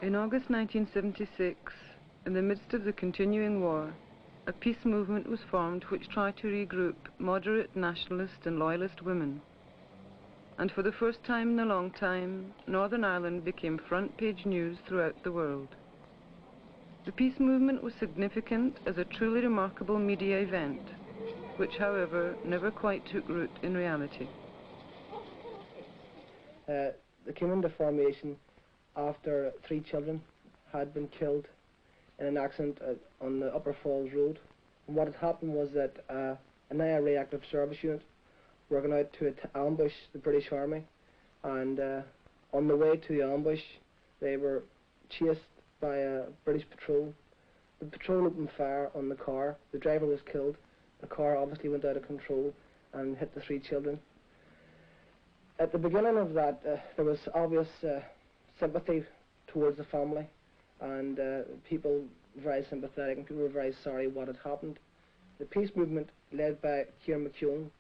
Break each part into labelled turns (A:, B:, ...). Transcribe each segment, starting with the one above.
A: In August 1976, in the midst of the continuing war, a peace movement was formed which tried to regroup moderate nationalist and loyalist women. And for the first time in a long time, Northern Ireland became front-page news throughout the world. The peace movement was significant as a truly remarkable media event, which, however, never quite took root in reality.
B: They came into formation after 3 children had been killed in an accident on the Upper Falls Road. And what had happened was that an IRA active service unit were going out to ambush the British Army, and on the way to the ambush they were chased by a British patrol. The patrol opened fire on the car, the driver was killed, the car obviously went out of control and hit the 3 children. At the beginning of that there was obvious sympathy towards the family, and people were very sympathetic and people were very sorry what had happened. The peace movement, led by Kieran McKeown,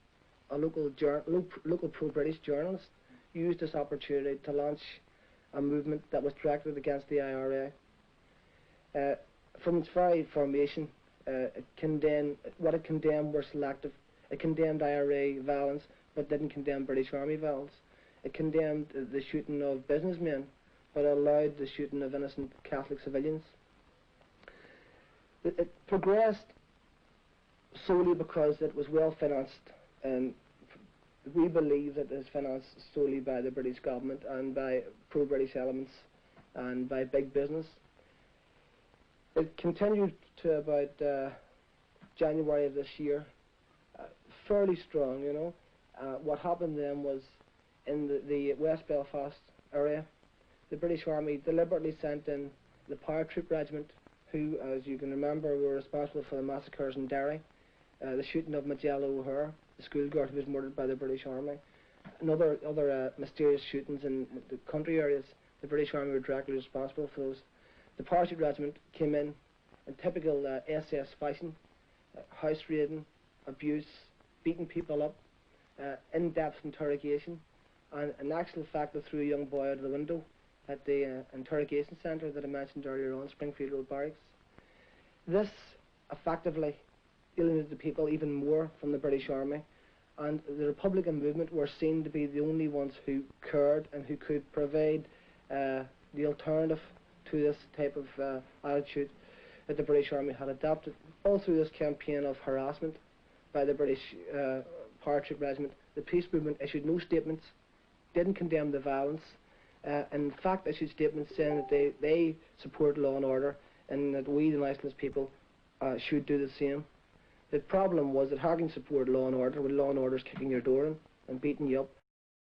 B: a local pro-British journalist, used this opportunity to launch a movement that was directed against the IRA. From its very formation, it condemned were selective. It condemned IRA violence, but didn't condemn British Army violence. It condemned the shooting of businessmen, but allowed the shooting of innocent Catholic civilians. It progressed solely because it was well financed, and we believe that it is financed solely by the British government and by pro-British elements and by big business. It continued to about January of this year, fairly strong, you know. What happened then was, in the West Belfast area, the British Army deliberately sent in the Paratroop Regiment, who, as you can remember, were responsible for the massacres in Derry, the shooting of Majella O'Hare, the schoolgirl who was murdered by the British Army, and other mysterious shootings in the country areas. The British Army were directly responsible for those. The Paratroop Regiment came in typical SS fashion, house raiding, abuse, beating people up, in-depth interrogation, and in actual fact they threw a young boy out of the window at the interrogation centre that I mentioned earlier on, Springfield Road Barracks. This effectively alienated the people even more from the British Army, and the Republican movement were seen to be the only ones who cared and who could provide the alternative to this type of attitude that the British Army had adopted. All through this campaign of harassment by the British Paratroop Regiment, the peace movement issued no statements, didn't condemn the violence, in fact issued statements saying that they support law and order and that we, the nationalist people, should do the same. The problem was that how can you support law and order when law and order is kicking your door in and beating you up?